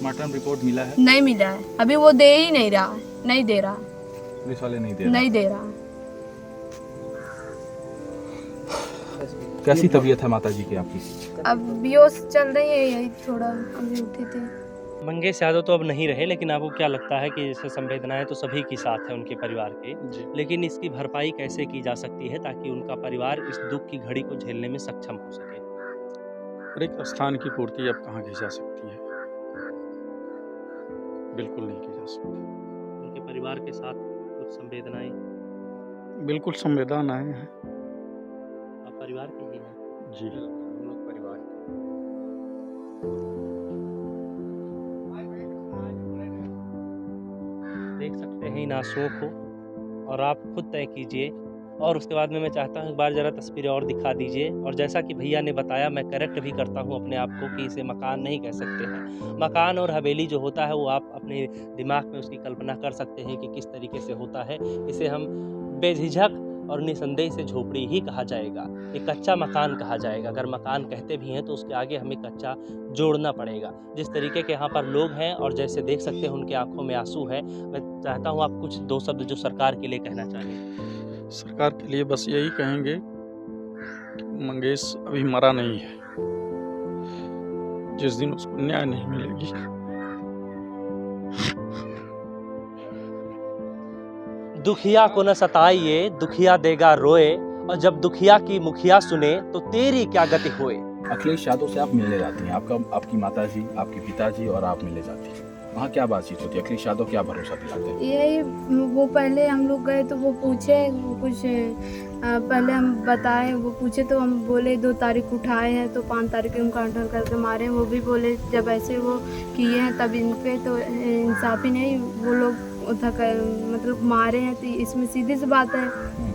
Postmortem report मिला है? नहीं मिला है, अभी वो दे ही नहीं रहा, नहीं दे रहा, पुलिस वाले नहीं दे रहा। कैसी तबीयत है माता जी की आपकी? अब बेहोश चल रही है, यही थोड़ा अभी उठे थे। मंगेश यादव तो अब नहीं रहे, लेकिन आपको क्या लगता है कि जैसे संवेदनाएं तो सभी के साथ है उनके परिवार के, लेकिन इसकी भरपाई कैसे की जा सकती है ताकि उनका परिवार इस दुख की घड़ी को झेलने में सक्षम हो सके? और एक स्थान की पूर्ति अब कहाँ की जा सकती है? बिल्कुल नहीं की जा सकती। उनके परिवार के साथ कुछ संवेदनाएं? बिल्कुल संवेदनाएं हैं आप परिवार के ही हैं? जी, हम लोग परिवार के। देख सकते हैं इन आंसुओं को, और आप खुद तय कीजिए। और उसके बाद में मैं चाहता हूँ एक बार ज़रा तस्वीरें और दिखा दीजिए। और जैसा कि भैया ने बताया, मैं करेक्ट भी करता हूँ अपने आप को कि इसे मकान नहीं कह सकते हैं। मकान और हवेली जो होता है वो आप अपने दिमाग में उसकी कल्पना कर सकते हैं कि किस तरीके से होता है। इसे हम बेझिझक और निसंदेह से झोपड़ी ही कहा जाएगा, एक कच्चा मकान कहा जाएगा। अगर मकान कहते भी हैं तो उसके आगे हमें कच्चा जोड़ना पड़ेगा। जिस तरीके के यहाँ पर लोग हैं और जैसे देख सकते हैं उनके आंखों में आंसू है, मैं चाहता हूँ आप कुछ दो शब्द जो सरकार के लिए कहना चाहें। सरकार के लिए बस यही कहेंगे कि मंगेश अभी मरा नहीं है। जिस दिन उसको न्याय नहीं मिलेगी, दुखिया को न सताइए, दुखिया देगा रोए, और जब दुखिया की मुखिया सुने तो तेरी क्या गति होए। अखिलेश यादव से आप मिलने जाती हैं, आपकी माता जी, आपके पिताजी और आप मिलने जाती हैं, वहाँ क्या बातचीत होती है? अखिलेश यादव क्या भरोसा दिलाते हैं? यही, वो पहले हम लोग गए तो वो पूछे कुछ, पहले हम बताए, वो पूछे तो हम बोले 2 तारीख उठाए हैं तो 5 तारीख इनकाउंटर करके मारे। वो भी बोले जब ऐसे वो किए हैं तब इन पे तो इंसाफी नहीं, वो लोग मतलब मारे हैं। तो इसमें सीधी सी बात है,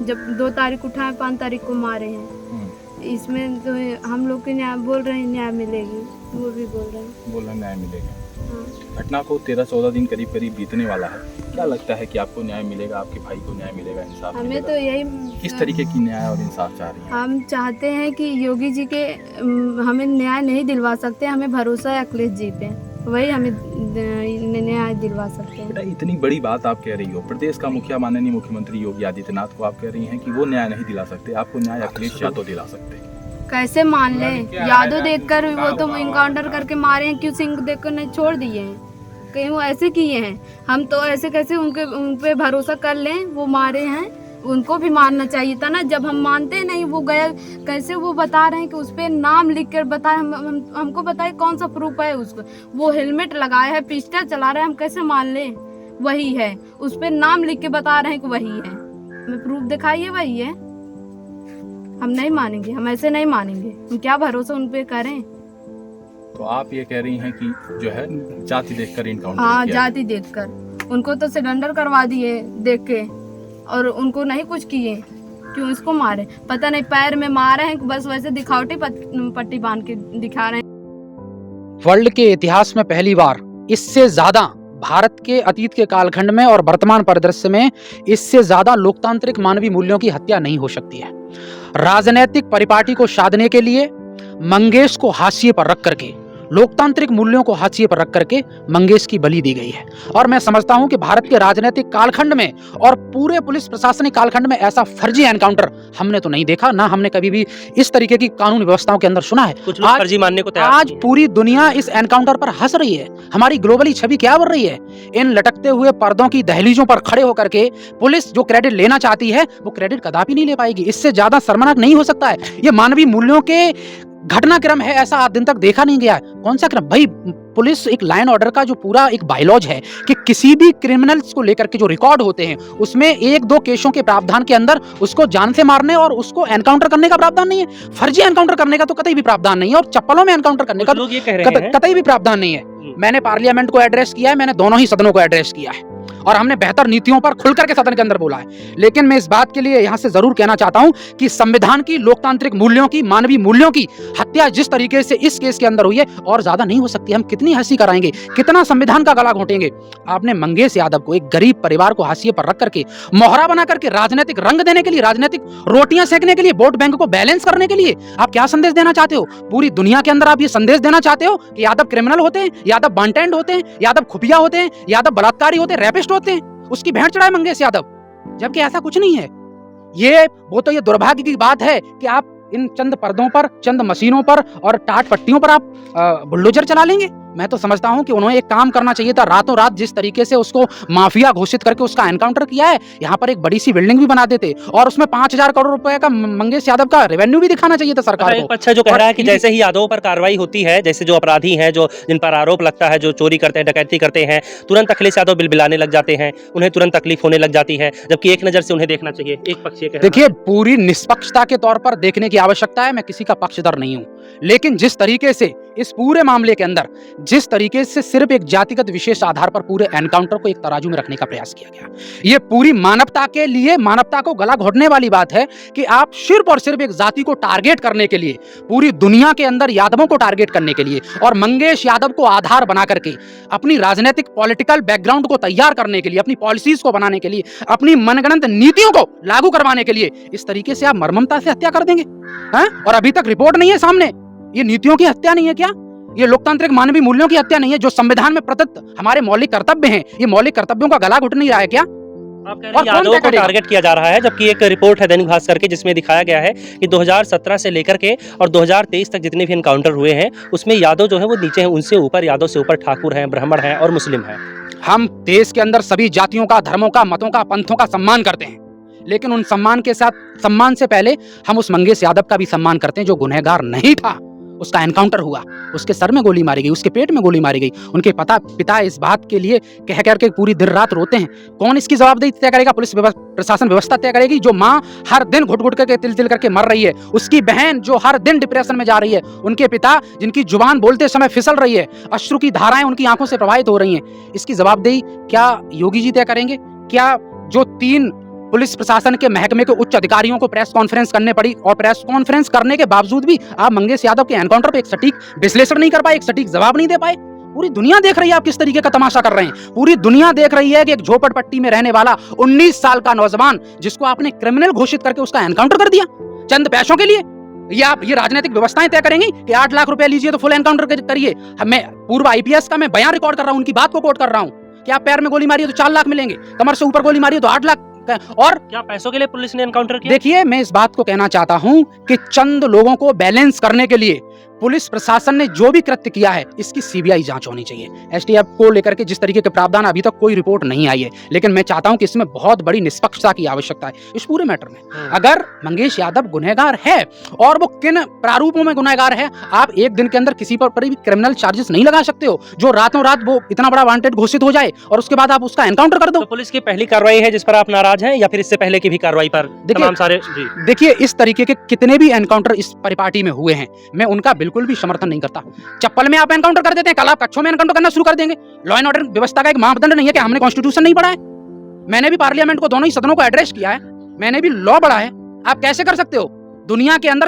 जब 2 तारीख उठाए 5 तारीख को मारे हैं, इसमें तो हम लोग के न्याय बोल रहे हैं न्याय मिलेगी, वो भी बोल रहे हैं न्याय मिलेगा। घटना को 13-14 दिन करीब बीतने वाला है, क्या लगता है कि आपको न्याय मिलेगा, आपके भाई को न्याय मिलेगा, इंसाफ हमें मिलेगा? तो यही, किस तरीके की न्याय और इंसाफ चाह रही हैं? हम चाहते हैं कि योगी जी के हमें न्याय नहीं दिलवा सकते, हमें भरोसा है अखिलेश जी पे, वही हमें न्याय दिलवा सकते हैं। बेटा, इतनी बड़ी बात आप कह रही हो, प्रदेश का मुखिया माननीय मुख्यमंत्री योगी आदित्यनाथ को आप कह रही हैं कि वो न्याय नहीं दिला सकते, आपको न्याय अखिलेश यादव दिला सकते हैं। कैसे मान ले? यादव देखकर वो तो इनकाउंटर करके मारे हैं, क्यों सिंह देखकर नहीं छोड़ दिए हैं? कहीं वो ऐसे किए हैं, हम तो ऐसे कैसे उन पे भरोसा कर लें? वो मारे हैं, उनको भी मारना चाहिए था ना। जब हम मानते नहीं, वो गया कैसे वो बता रहे हैं कि उस पर नाम लिख कर बताए, हमको बताए कौन सा प्रूफ है उसको? वो हेलमेट लगाया है, पिस्टल चला रहा है, हम कैसे मान लें वही है? उस पर नाम लिख के बता रहे हैं कि वही है, हमें प्रूफ दिखाइए वही है। हम नहीं मानेंगे, हम ऐसे नहीं मानेंगे, हम क्या भरोसा उन पे करें? तो आप ये कह रही हैं कि जो है जाति देखकर इनकाउंटर हाँ, किया? जाति देखकर उनको तो सिलेंडर करवा दिए देख के, और उनको नहीं कुछ किए, क्यों इसको मारे? पता नहीं, पैर में मारे हैं, बस वैसे दिखावटी पट्टी बांध के दिखा रहे हैं। वर्ल्ड के इतिहास में पहली बार इससे ज्यादा, भारत के अतीत के कालखंड में और वर्तमान परिदृश्य में इससे ज्यादा लोकतांत्रिक मानवीय मूल्यों की हत्या नहीं हो सकती है। राजनीतिक परिपाटी को साधने के लिए मंगेश को हाशिए पर रख करके, लोकतांत्रिक मूल्यों को हाशिए पर रख करके मंगेश की बलि दी गई है। और मैं समझता हूं कि भारत के राजनीतिक कालखंड में और पूरे पुलिस प्रशासनिक कालखंड में ऐसा फर्जी एनकाउंटर हमने तो नहीं देखा, ना हमने कभी भी इस तरीके की कानून व्यवस्थाओं के अंदर सुना है। कुछ लोग फर्जी मानने को तैयार आज पूरी दुनिया इस एनकाउंटर पर हंस रही है। हमारी ग्लोबली छवि क्या बन रही है? इन लटकते हुए पर्दों की दहलीजों पर खड़े होकर के पुलिस जो क्रेडिट लेना चाहती है वो क्रेडिट कदापि नहीं ले पाएगी। इससे ज्यादा शर्मनाक नहीं हो सकता है। ये मानवीय मूल्यों के घटनाक्रम है, ऐसा आज दिन तक देखा नहीं गया है। कौन सा क्रम भाई? पुलिस एक लाइन ऑर्डर का जो पूरा एक बायलॉज है कि किसी भी क्रिमिनल्स को लेकर के जो रिकॉर्ड होते हैं उसमें 1-2 केसों के प्रावधान के अंदर उसको जान से मारने और उसको एनकाउंटर करने का प्रावधान नहीं है। फर्जी एनकाउंटर करने का तो कतई भी प्रावधान नहीं है, और चप्पलों में एनकाउंटर करने का लोग ये कह रहे हैं कतई भी प्रावधान नहीं है। मैंने पार्लियामेंट को एड्रेस किया है, मैंने दोनों ही सदनों को एड्रेस किया है, और हमने बेहतर नीतियों पर खुल करके सदन के अंदर बोला है। लेकिन मैं इस बात के लिए यहाँ से जरूर कहना चाहता हूँ कि संविधान की, लोकतांत्रिक मूल्यों की, मानवीय मूल्यों की हत्या जिस तरीके से इस केस के अंदर हुई है और ज्यादा नहीं हो सकती। हम कितनी हंसी कराएंगे, कितना संविधान का गला घोटेंगे। आपने मंगेश यादव को, एक गरीब परिवार को हाशिए पर रख करके, मोहरा बना करके, राजनीतिक रंग देने के लिए, राजनीतिक रोटियां सेकने के लिए, वोट बैंक को बैलेंस करने के लिए आप क्या संदेश देना चाहते हो? पूरी दुनिया के अंदर आप ये संदेश देना चाहते हो कि यादव क्रिमिनल होते हैं, यादव वांटेड होते हैं, यादव खुफिया होते हैं, यादव बलात्कारी होते हैं, रैपिस्ट होते हैं, उसकी भेंट चढ़ाए मंगेश यादव, जबकि ऐसा कुछ नहीं है। ये दुर्भाग्य की बात है कि आप इन चंद पर्दों पर, चंद मशीनों पर और टाट पट्टियों पर आप बुलडोजर चला लेंगे। मैं तो समझता हूं कि उन्होंने एक काम करना चाहिए था, रातों रात जिस तरीके से उसको माफिया घोषित करके उसका एनकाउंटर किया है, यहाँ पर एक बड़ी सी बिल्डिंग भी बना देते और उसमें 5,000 करोड़ रुपए का मंगेश यादव का रेवेन्यू भी दिखाना चाहिए था सरकार को। एक पक्ष जो कह रहा है कि जैसे ही यादवों पर कार्रवाई होती है, जैसे जो अपराधी हैं, जो जिन पर आरोप लगता है, जो चोरी करते हैं, डकैती करते हैं, तुरंत अखिलेश यादव बिलबिलाने लग जाते हैं, उन्हें तुरंत तकलीफ होने लग जाती है, जबकि एक नजर से उन्हें देखना चाहिए। एक पक्ष ये कह रहा है। देखिए, पूरी निष्पक्षता के तौर पर देखने की आवश्यकता है। मैं किसी का पक्षधर नहीं हूं, लेकिन जिस तरीके से इस पूरे मामले के अंदर, जिस तरीके से सिर्फ एक जातिगत विशेष आधार पर पूरे एनकाउंटर को एक तराजू में रखने का प्रयास किया गया, ये पूरी मानवता के लिए, मानवता को गला घोटने वाली बात है कि आप सिर्फ और सिर्फ एक जाति को टारगेट करने के लिए, पूरी दुनिया के अंदर यादवों को टारगेट करने के लिए और मंगेश यादव को आधार बना करके अपनी राजनीतिक पॉलिटिकल बैकग्राउंड को तैयार करने के लिए, अपनी पॉलिसीज को बनाने के लिए, अपनी मनगढ़ंत नीतियों को लागू करवाने के लिए इस तरीके से आप मर्ममता से हत्या कर देंगे हैं? और अभी तक रिपोर्ट नहीं है सामने। ये नीतियों की हत्या नहीं है क्या? ये लोकतांत्रिक मानवीय मूल्यों की हत्या नहीं है? जो संविधान में प्रदत्त हमारे मौलिक कर्तव्य हैं, ये मौलिक कर्तव्यों का गला घुट नहीं रहा है क्या? आप कह रहे हैं यादवों को टारगेट किया जा रहा है, जबकि एक रिपोर्ट है दैनिक भास्कर की जिसमें दिखाया गया है कि 2017 से लेकर के और 2023 तक जितने भी एनकाउंटर हुए हैं उसमें यादव जो है वो नीचे हैं, उनसे ऊपर, यादव से ऊपर ठाकुर हैं, ब्राह्मण हैं और मुस्लिम हैं। हम देश के अंदर सभी जातियों का, धर्मों का, मतों का, पंथों का सम्मान करते हैं, लेकिन उन सम्मान के साथ, सम्मान से पहले हम उस मंगेश यादव का भी सम्मान करते हैं जो गुनहगार नहीं था। उसका एनकाउंटर हुआ, उसके सर में गोली मारी गई, उसके पेट में गोली मारी गई। उनके पिता इस बात के लिए कह करके पूरी दिन रात रोते हैं। कौन इसकी जवाबदेही तय करेगा? पुलिस प्रशासन व्यवस्था तय करेगी। जो माँ हर दिन घुट घुट करके, तिल तिल करके मर रही है, उसकी बहन जो हर दिन डिप्रेशन में जा रही है, उनके पिता जिनकी जुबान बोलते समय फिसल रही है, अश्रु की धाराएं उनकी आंखों से प्रवाहित हो रही हैं, इसकी जवाबदेही क्या योगी जी तय करेंगे? क्या जो 3 पुलिस प्रशासन के महकमे के उच्च अधिकारियों को प्रेस कॉन्फ्रेंस करने पड़ी और प्रेस कॉन्फ्रेंस करने के बावजूद भी आप मंगेश यादव के एनकाउंटर पे एक सटीक विश्लेषण नहीं कर पाए, एक सटीक जवाब नहीं दे पाए? पूरी दुनिया देख रही है आप किस तरीके का तमाशा कर रहे हैं। पूरी दुनिया देख रही है कि एक झोपड़पट्टी में रहने वाला 19 साल का नौजवान जिसको आपने क्रिमिनल घोषित करके उसका एनकाउंटर कर दिया चंद पैसों के लिए। ये राजनीतिक व्यवस्थाएं तय करेंगी कि 8 लाख रुपए लीजिए तो फुल एनकाउंटर करिए। मैं पूर्व IPS का मैं बयान रिकॉर्ड कर रहा हूं, उनकी बात को कोट कर रहा हूं कि आप पैर में गोली मारिए तो 4 लाख मिलेंगे, कमर से ऊपर गोली मारिए तो 8 लाख। और क्या पैसों के लिए पुलिस ने एनकाउंटर किया? देखिए, मैं इस बात को कहना चाहता हूं कि चंद लोगों को बैलेंस करने के लिए पुलिस प्रशासन ने जो भी कृत्य किया है इसकी CBI जांच होनी चाहिए। STF को लेकर के जिस तरीके के प्रावधान, अभी तक कोई रिपोर्ट नहीं आई है, लेकिन मैं चाहता हूं कि इसमें बहुत बड़ी निष्पक्षता की आवश्यकता है इस पूरे मैटर में। अगर मंगेश यादव गुनहगार है और वो किन प्रारूपों में गुनहगार है, आप एक दिन के अंदर किसी पर भी क्रिमिनल चार्जेस नहीं लगा सकते हो जो रातों रात वो इतना बड़ा वांटेड घोषित हो जाए और उसके बाद आप उसका एनकाउंटर कर दो। तो पुलिस की पहली कार्रवाई है जिस पर आप नाराज हैं, या फिर इससे पहले की भी कार्रवाई पर तमाम सारे? देखिए, इस तरीके के कितने भी एनकाउंटर इस परिपाटी में हुए हैं, मैं उनका बिल्कुल भी समर्थन नहीं करता। चप्पल में आप एनकाउंटर कर देते हैं, कल आप कच्छों में एनकाउंटर करना शुरू कर देंगे। लॉ एंड ऑर्डर व्यवस्था का एक मापदंड नहीं है कि हमने कॉन्स्टिट्यूशन नहीं पढ़ा है? मैंने भी पार्लियामेंट को, दोनों ही सदनों को एड्रेस किया है, मैंने भी लॉ पढ़ा है। आप कैसे कर सकते हो? दुनिया के अंदर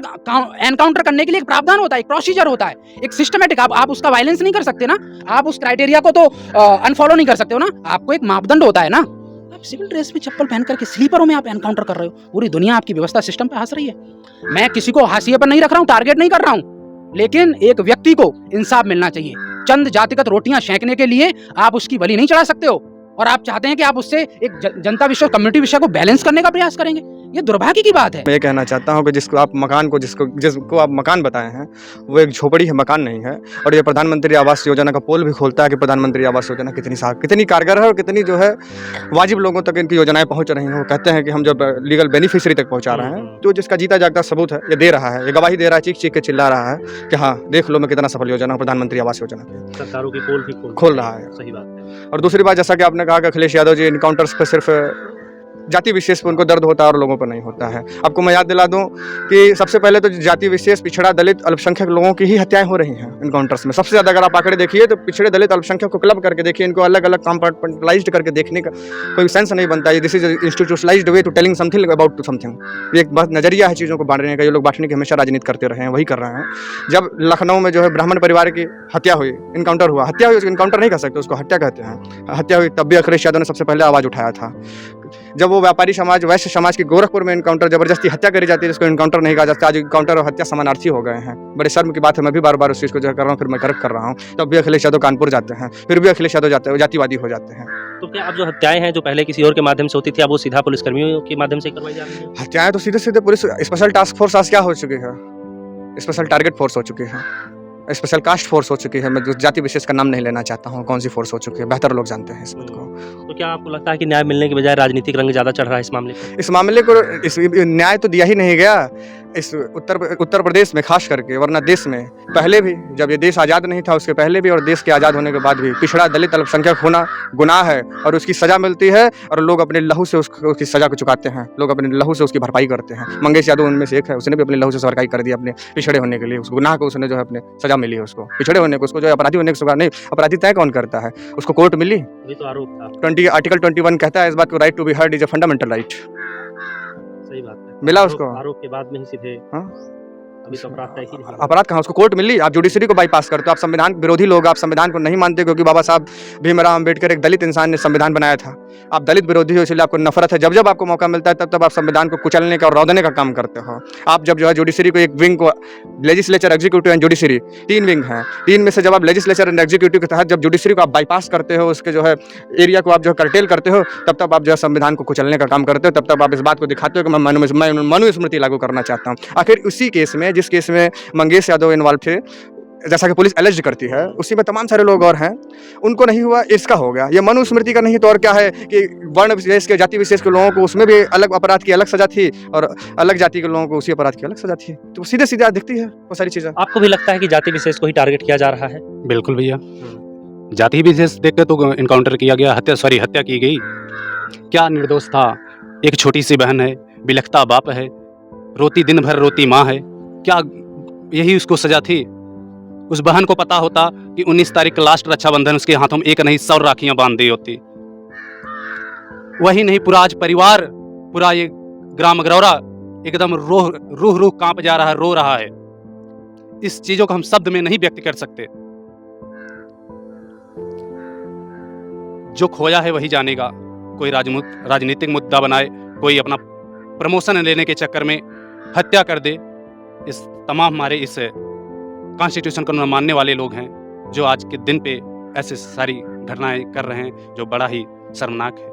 एनकाउंटर करने के लिए एक प्रावधान होता है, एक प्रोसीजर होता है, एक सिस्टमेटिक। आप उसका वायलेंस नहीं कर सकते ना, आप उस क्राइटेरिया को तो अनफॉलो नहीं कर सकते हो ना। आपको एक मापदंड होता है ना। आप सिविल ड्रेस में चप्पल पहन करके स्लीपरों में आप एनकाउंटर कर रहे हो। पूरी दुनिया आपकी व्यवस्था सिस्टम पे हंस रही है। मैं किसी को हाशिए पर नहीं रख रहा हूँ, टारगेट नहीं कर रहा हूँ, लेकिन एक व्यक्ति को इंसाफ मिलना चाहिए। चंद जातिगत रोटियां सेंकने के लिए आप उसकी बलि नहीं चढ़ा सकते हो और आप चाहते हैं कि आप उससे एक जनता विषय, कम्युनिटी विषय को बैलेंस करने का प्रयास करेंगे। ये दुर्भाग्य की बात है। मैं ये कहना चाहता हूँ कि जिसको आप मकान बताए हैं वो एक झोपड़ी है, मकान नहीं है। और ये प्रधानमंत्री आवास योजना का पोल भी खोलता है कि प्रधानमंत्री आवास योजना कितनी कारगर है और कितनी जो है वाजिब लोगों तक इनकी योजनाएं पहुँच रही हैं। वो कहते हैं कि हम जब लीगल बेनिफिशियरी तक पहुँचा रहे हैं, तो जिसका जीता जागता सबूत है, ये दे रहा है, ये गवाही दे रहा है, चीख चीख के चिल्ला रहा है कि हाँ देख लो मैं कितना सफल योजना हूँ प्रधानमंत्री आवास योजना की। सरकारों की पोल भी खोल रहा है। सही बात है। और दूसरी बात, जैसा कि आपने कहा कि अखिलेश यादव जी इनकाउंटर्स पर सिर्फ जाति विशेष पर उनको दर्द होता है और लोगों पर नहीं होता है। आपको मैं याद दिला दूं कि सबसे पहले तो जाति विशेष, पिछड़ा, दलित, अल्पसंख्यक लोगों की ही हत्याएं हो रही हैं इनकाउंटर्स में। सबसे ज़्यादा अगर आप आंकड़े देखिए तो पिछड़े, दलित, अल्पसंख्यक को क्लब करके देखिए, इनको अलग अलग कंपार्टमेंटलाइज्ड करके देखने का कोई सेंस नहीं बनता है। This is institutionalised way to telling something about to something. ये एक बहुत नजरिया है चीज़ों को बांटने का। ये लोग बांटने की हमेशा राजनीति करते रहे हैं, वही कर रहे हैं। जब लखनऊ में जो है ब्राह्मण परिवार की हत्या हुई, इनकाउंटर हुआ, हत्या हुई, उसको इनकाउंटर नहीं कर सकते, उसको हत्या कहते हैं। हत्या हुई तब भी अखिलेश यादव ने सबसे पहले आवाज़ उठाया था। जब वो व्यापारी समाज, वैश्य समाज की गोरखपुर में इनकाउंटर, जबरदस्ती हत्या करी जाती है, जिसको इनकाउंटर नहीं कहा जाता। आज इनकाउंटर और हत्या समानार्थी हो गए हैं। बड़े शर्म की बात है, मैं भी बार बार उस चीज़ को जो कर रहा हूँ, फिर मैं करेक्ट कर रहा हूँ। तब भी अखिलेश यादव कानपुर जाते हैं, फिर भी अखिलेश यादव जाते हैं, जातिवादी हो जाते हैं। तो क्या अब जो हत्याएं हैं जो पहले किसी और के माध्यम से होती थी, अब वो सीधा पुलिसकर्मियों के माध्यम से करवाई जा रही है? हत्याएं तो सीधे सीधे पुलिस, स्पेशल टास्क फोर्स आज क्या हो चुकी है, स्पेशल टारगेट फोर्स हो चुकी है, स्पेशल कास्ट फोर्स हो चुकी है। मैं जाति विशेष का नाम नहीं लेना चाहता हूँ, कौन सी फोर्स हो चुकी है, बेहतर लोग जानते हैं इस बात को। तो क्या आपको लगता है कि न्याय मिलने के बजाय राजनीतिक रंग ज़्यादा चढ़ रहा है इस मामले पर? इस मामले को न्याय तो दिया ही नहीं गया इस उत्तर प्रदेश में खास करके, वरना देश में पहले भी, जब ये देश आज़ाद नहीं था उसके पहले भी और देश के आज़ाद होने के बाद भी पिछड़ा, दलित, अल्पसंख्यक होना गुनाह है और उसकी सज़ा मिलती है और लोग अपने लहू से उसकी सज़ा को चुकाते हैं, लोग अपने लहू से उसकी भरपाई करते हैं। मंगेश यादव उनमें से एक है, उसने भी अपने लहू से भरपाई कर दी अपने पिछड़े होने के लिए। उस गुनाह को उसने जो है अपने सज़ा मिली है, उसको पिछड़े होने को, उसको जो है अपराधी होने को नहीं, अपराधी तय कौन करता है, उसको कोर्ट मिली। ये तो आरोप था। आर्टिकल 21 कहता है इस बात को, right to be heard is a fundamental right. सही बात है। मिला उसको। आरोप के बाद में ही सीधे अभी तो अपराध तय ही नहीं। अपराध कहाँ, उसको कोर्ट मिली। आप जुडिशरी को बाईपास करते हो, आप संविधान विरोधी लोग, आप संविधान को नहीं मानते क्योंकि बाबा साहब भीमराव अंबेडकर एक दलित इंसान ने संविधान बनाया था। आप दलित विरोधी हो, इसलिए आपको नफरत है। जब जब आपको मौका मिलता है तब तब आप संविधान को कुचलने का और रौंदने का काम करते हो। आप जब जो है जुडिशरी को एक विंग को, legislature, executive and judiciary, 3 wing हैं, 3 में से जब आप लेजिस्लेचर एंड एग्जीक्यूटिव के तहत जब जुडिशरी को आप बाईपास करते हो, उसके जो है एरिया को आप जो है कर्टेल करते हो, तब तब आप जो है संविधान को कुचलने का काम करते हो। तब तब आप इस बात को दिखाते हो कि मैं मनुस्मृति लागू करना चाहता हूँ। आखिर उसी केस में, जिस केस में मंगेश यादव इन्वॉल्व थे, जैसा कि पुलिस एलिज करती है, उसी में तमाम सारे लोग और हैं, उनको नहीं हुआ, इसका हो गया। ये मनुस्मृति का नहीं तो और क्या है कि वर्ण विशेष के, जाति विशेष के लोगों को उसमें भी अलग अपराध की अलग सजा थी और अलग जाति के लोगों को उसी अपराध की अलग सजा थी। तो सीधे सीधे दिखती है वो सारी चीज़ें। आपको भी लगता है कि जाति विशेष को ही टारगेट किया जा रहा है? बिल्कुल भैया, जाति विशेष देख के तो इनकाउंटर किया गया, हत्या की गई। क्या निर्दोष था, एक छोटी सी बहन है, बिलखता बाप है, रोती दिन भर रोती माँ है, क्या यही उसको सजा थी? उस बहन को पता होता कि 19 तारीख का लास्ट रक्षाबंधन, उसके हाथों में एक नहीं 100 राखियां बांध दी होती। वही नहीं, पूरा आज परिवार, पूरा ये ग्राम अगरौरा एकदम रूह कांप जा रहा है, रो रहा है। इस चीजों को हम शब्द में नहीं व्यक्त कर सकते। जो खोया है वही जानेगा। कोई राजनीतिक मुद्दा बनाए, कोई अपना प्रमोशन लेने के चक्कर में हत्या कर दे। इस तमाम हमारे इस कॉन्स्टिट्यूशन को न मानने वाले लोग हैं जो आज के दिन पे ऐसे सारी घटनाएं कर रहे हैं जो बड़ा ही शर्मनाक है।